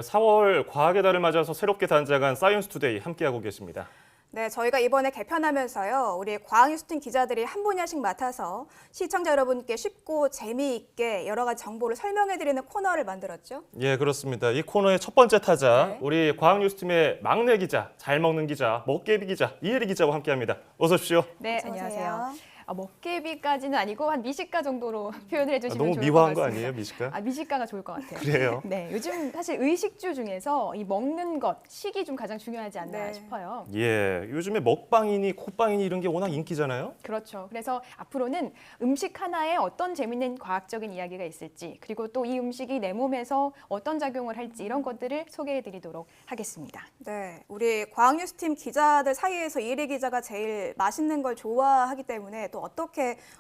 4월 과학의 달을 맞아서 새롭게 단장한 사이언스 투데이 함께하고 계십니다. 네, 저희가 이번에 개편하면서요, 우리 과학뉴스팀 기자들이 한 분야씩 맡아서 시청자 여러분께 쉽고 재미있게 여러 가지 정보를 설명해드리는 코너를 만들었죠. 예, 그렇습니다. 이 코너의 첫 번째 타자, 네. 우리 과학뉴스팀의 막내 기자, 잘 먹는 기자, 먹개비 기자, 이혜리 기자와 함께합니다. 어서 오십시오. 네, 어서 안녕하세요. 오세요. 먹개비까지는 아니고 한 미식가 정도로 표현을 해주시면 너무 좋을 미화한 것 거 같습니다. 아니에요, 미식가? 미식가가 좋을 것 같아요. 그래요? 네, 요즘 사실 의식주 중에서 이 먹는 것, 식이 좀 가장 중요하지 않나 네. 싶어요. 예, 요즘에 먹방이니 콧방이니 이런 게 워낙 인기잖아요. 그렇죠. 그래서 앞으로는 음식 하나에 어떤 재밌는 과학적인 이야기가 있을지, 그리고 또 이 음식이 내 몸에서 어떤 작용을 할지 이런 것들을 소개해드리도록 하겠습니다. 네, 우리 과학뉴스팀 기자들 사이에서 이혜리 기자가 제일 맛있는 걸 좋아하기 때문에 또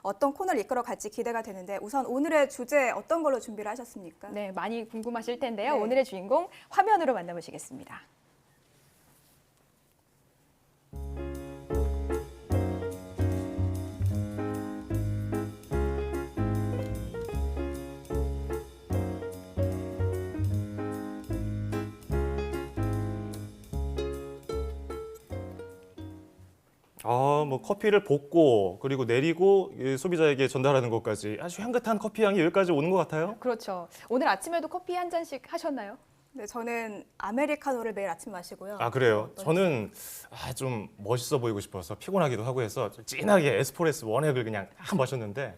어떤 코너를 이끌어 갈지 기대가 되는데 우선 오늘의 주제 어떤 걸로 준비를 하셨습니까? 네, 많이 궁금하실 텐데요. 네. 오늘의 주인공 화면으로 만나보시겠습니다. 뭐 커피를 볶고 그리고 내리고 소비자에게 전달하는 것까지 아주 향긋한 커피 향이 여기까지 오는 것 같아요. 그렇죠. 오늘 아침에도 커피 한 잔씩 하셨나요? 네, 저는 아메리카노를 매일 아침 마시고요. 아, 그래요? 어떤지. 저는 좀 멋있어 보이고 싶어서 피곤하기도 하고 해서 좀 진하게 에스프레소 원액을 그냥 딱 마셨는데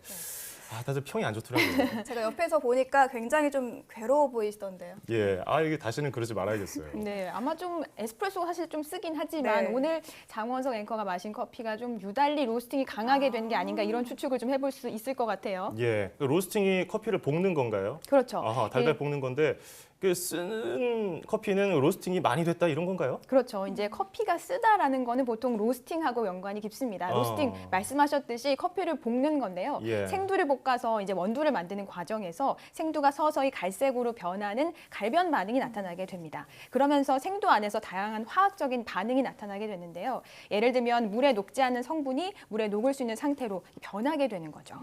다들 평이 안 좋더라고요. 제가 옆에서 보니까 굉장히 좀 괴로워 보이시던데요. 예, 이게 다시는 그러지 말아야겠어요. 네, 아마 좀 에스프레소가 사실 좀 쓰긴 하지만 네. 오늘 장원석 앵커가 마신 커피가 좀 유달리 로스팅이 강하게 된 게 아닌가 이런 추측을 좀 해볼 수 있을 것 같아요. 예, 그 로스팅이 커피를 볶는 건가요? 그렇죠. 아하, 달달 예, 볶는 건데 그 쓰는 커피는 로스팅이 많이 됐다 이런 건가요? 그렇죠. 이제 커피가 쓰다라는 거는 보통 로스팅하고 연관이 깊습니다. 로스팅 말씀하셨듯이 커피를 볶는 건데요. 예. 생두를 볶아서 이제 원두를 만드는 과정에서 생두가 서서히 갈색으로 변하는 갈변 반응이 나타나게 됩니다. 그러면서 생두 안에서 다양한 화학적인 반응이 나타나게 되는데요. 예를 들면 물에 녹지 않는 성분이 물에 녹을 수 있는 상태로 변하게 되는 거죠.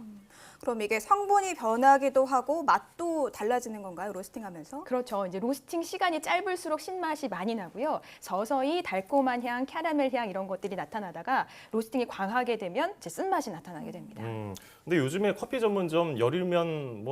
그럼 이게 성분이 변하기도 하고 맛도 달라지는 건가요? 로스팅하면서? 그렇죠. 이제 로스팅 시간이 짧을수록 신맛이 많이 나고요. 서서히 달콤한 향, 캐러멜 향 이런 것들이 나타나다가 로스팅이 강하게 되면 이제 쓴맛이 나타나게 됩니다. 근데 요즘에 커피 전문점 열이면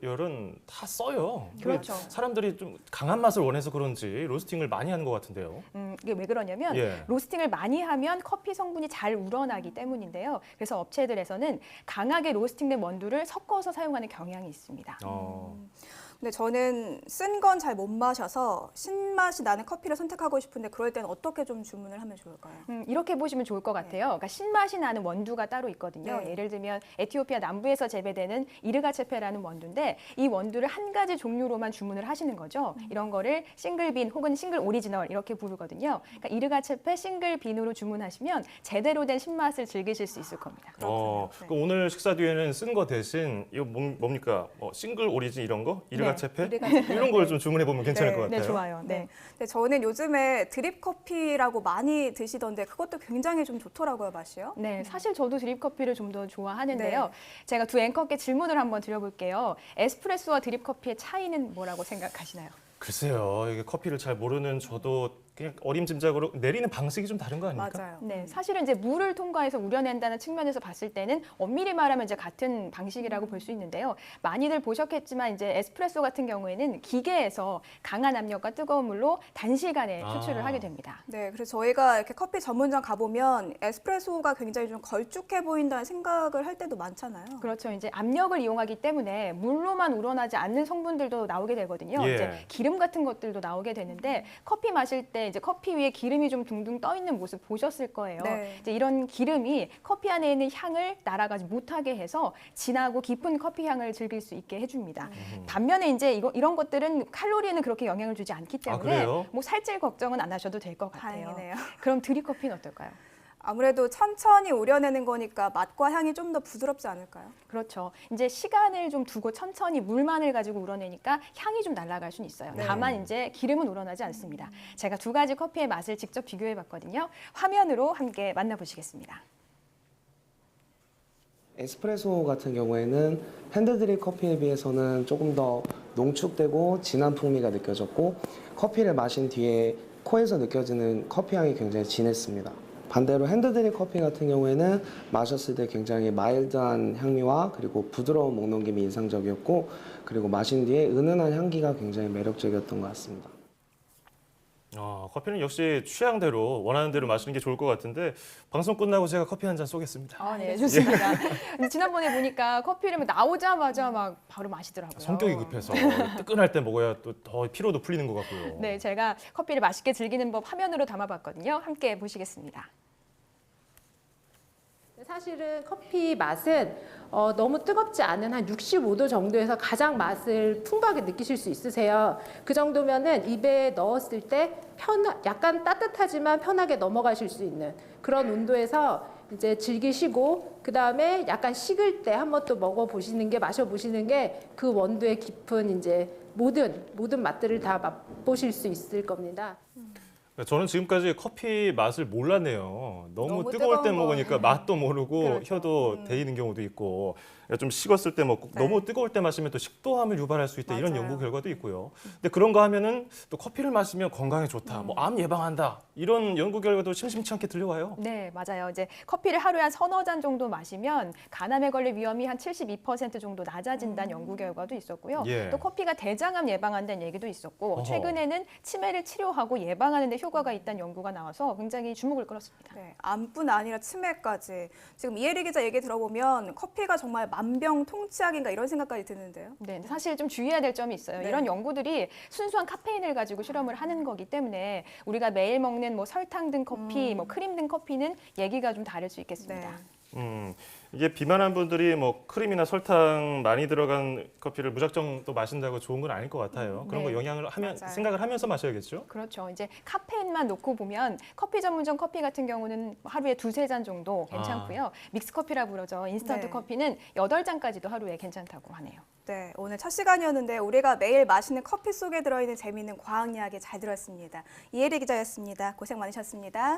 열은 다 써요. 그렇죠. 사람들이 좀 강한 맛을 원해서 그런지 로스팅을 많이 하는 것 같은데요. 이게 왜 그러냐면 예. 로스팅을 많이 하면 커피 성분이 잘 우러나기 때문인데요. 그래서 업체들에서는 강하게 로스팅된 원두를 섞어서 사용하는 경향이 있습니다. 근데 저는 쓴 건 잘 못 마셔서 신맛이 나는 커피를 선택하고 싶은데 그럴 때는 어떻게 좀 주문을 하면 좋을까요? 이렇게 보시면 좋을 것 같아요. 그러니까 신맛이 나는 원두가 따로 있거든요. 네. 예를 들면 에티오피아 남부에서 재배되는 이르가체페라는 원두인데 이 원두를 한 가지 종류로만 주문을 하시는 거죠. 이런 거를 싱글빈 혹은 싱글 오리지널 이렇게 부르거든요. 그러니까 이르가체페 싱글빈으로 주문하시면 제대로 된 신맛을 즐기실 수 있을 겁니다. 그렇군요. 네. 그럼 오늘 식사 뒤에는 쓴 거 대신 이거 뭡니까? 싱글 오리진 이런 거? 이르가체페? 이르가체페. 이런 걸 좀 주문해 보면 괜찮을 것 같아요. 네, 좋아요. 네. 근데 저는 요즘에 드립 커피라고 많이 드시던데 그것도 굉장히 좀 좋더라고요, 맛이요. 네, 사실 저도 드립 커피를 좀 더 좋아하는데요. 네. 제가 두 앵커께 질문을 한번 드려볼게요. 에스프레소와 드립 커피의 차이는 뭐라고 생각하시나요? 글쎄요, 이게 커피를 잘 모르는 저도 그냥 어림짐작으로 내리는 방식이 좀 다른 거 아닙니까? 맞아요. 네, 사실은 이제 물을 통과해서 우려낸다는 측면에서 봤을 때는 엄밀히 말하면 이제 같은 방식이라고 볼 수 있는데요. 많이들 보셨겠지만 이제 에스프레소 같은 경우에는 기계에서 강한 압력과 뜨거운 물로 단시간에 추출을 하게 됩니다. 네, 그래서 저희가 이렇게 커피 전문점 가보면 에스프레소가 굉장히 좀 걸쭉해 보인다는 생각을 할 때도 많잖아요. 그렇죠. 이제 압력을 이용하기 때문에 물로만 우러나지 않는 성분들도 나오게 되거든요. 예. 이제 기름 같은 것들도 나오게 되는데 커피 마실 때 이제 커피 위에 기름이 좀 둥둥 떠 있는 모습 보셨을 거예요. 네. 이제 이런 기름이 커피 안에 있는 향을 날아가지 못하게 해서 진하고 깊은 커피 향을 즐길 수 있게 해줍니다. 반면에 이제 이런 것들은 칼로리에는 그렇게 영향을 주지 않기 때문에 그래요? 뭐 살찔 걱정은 안 하셔도 될 것 같아요. 다행이네요. 그럼 드립 커피는 어떨까요? 아무래도 천천히 우려내는 거니까 맛과 향이 좀 더 부드럽지 않을까요? 그렇죠. 이제 시간을 좀 두고 천천히 물만을 가지고 우러내니까 향이 좀 날아갈 수는 있어요. 네. 다만 이제 기름은 우러나지 않습니다. 제가 두 가지 커피의 맛을 직접 비교해 봤거든요. 화면으로 함께 만나보시겠습니다. 에스프레소 같은 경우에는 핸드드립 커피에 비해서는 조금 더 농축되고 진한 풍미가 느껴졌고 커피를 마신 뒤에 코에서 느껴지는 커피 향이 굉장히 진했습니다. 반대로 핸드드립 커피 같은 경우에는 마셨을 때 굉장히 마일드한 향미와 그리고 부드러운 목 넘김이 인상적이었고 그리고 마신 뒤에 은은한 향기가 굉장히 매력적이었던 것 같습니다. 커피는 역시 취향대로 원하는 대로 마시는 게 좋을 것 같은데 방송 끝나고 제가 커피 한 잔 쏘겠습니다. 네, 좋습니다. 근데 지난번에 보니까 커피를 나오자마자 막 바로 마시더라고요. 성격이 급해서 뜨끈할 때 먹어야 또 더 피로도 풀리는 것 같고요. 네, 제가 커피를 맛있게 즐기는 법 화면으로 담아봤거든요. 함께 보시겠습니다. 사실은 커피 맛은 너무 뜨겁지 않은 한 65도 정도에서 가장 맛을 풍부하게 느끼실 수 있으세요. 그 정도면은 입에 넣었을 때 약간 따뜻하지만 편하게 넘어가실 수 있는 그런 온도에서 이제 즐기시고 그 다음에 약간 식을 때 한번 또 먹어보시는 게 마셔보시는 게 그 원두의 깊은 이제 모든 맛들을 다 맛보실 수 있을 겁니다. 저는 지금까지 커피 맛을 몰랐네요. 너무 뜨거울 때 뜨거운 거. 먹으니까 맛도 모르고 그렇죠. 혀도 데이는 경우도 있고 좀 식었을 때 먹고 네. 너무 뜨거울 때 마시면 또 식도암을 유발할 수 있다 이런 맞아요. 연구 결과도 있고요. 근데 그런 거 하면은 또 커피를 마시면 건강에 좋다, 뭐 암 예방한다 이런 연구 결과도 심심치 않게 들려와요. 네, 맞아요. 이제 커피를 하루에 한 서너 잔 정도 마시면 간암에 걸릴 위험이 한 72% 정도 낮아진다는 연구 결과도 있었고요. 예. 또 커피가 대장암 예방한다는 얘기도 있었고 어허. 최근에는 치매를 치료하고 예방하는 데 효과가 있다는 연구가 나와서 굉장히 주목을 끌었습니다. 네, 암뿐 아니라 치매까지. 지금 이혜리 기자 얘기 들어보면 커피가 정말 만병통치약인가 이런 생각까지 드는데요. 네, 근데 사실 좀 주의해야 될 점이 있어요. 네. 이런 연구들이 순수한 카페인을 가지고 실험을 하는 거기 때문에 우리가 매일 먹는 뭐 설탕 든 커피, 뭐 크림 든 커피는 얘기가 좀 다를 수 있겠습니다. 네. 이게 비만한 분들이 뭐 크림이나 설탕 많이 들어간 커피를 무작정 또 마신다고 좋은 건 아닐 것 같아요. 그런 네. 거 영향을 맞아요. 생각을 하면서 마셔야겠죠. 그렇죠. 이제 카페인만 놓고 보면 커피 전문점 커피 같은 경우는 하루에 2-3잔 정도 괜찮고요. 믹스 커피라 부르죠. 인스턴트 네. 커피는 8잔까지도 하루에 괜찮다고 하네요. 네, 오늘 첫 시간이었는데 우리가 매일 마시는 커피 속에 들어있는 재미있는 과학 이야기 잘 들었습니다. 이혜리 기자였습니다. 고생 많으셨습니다.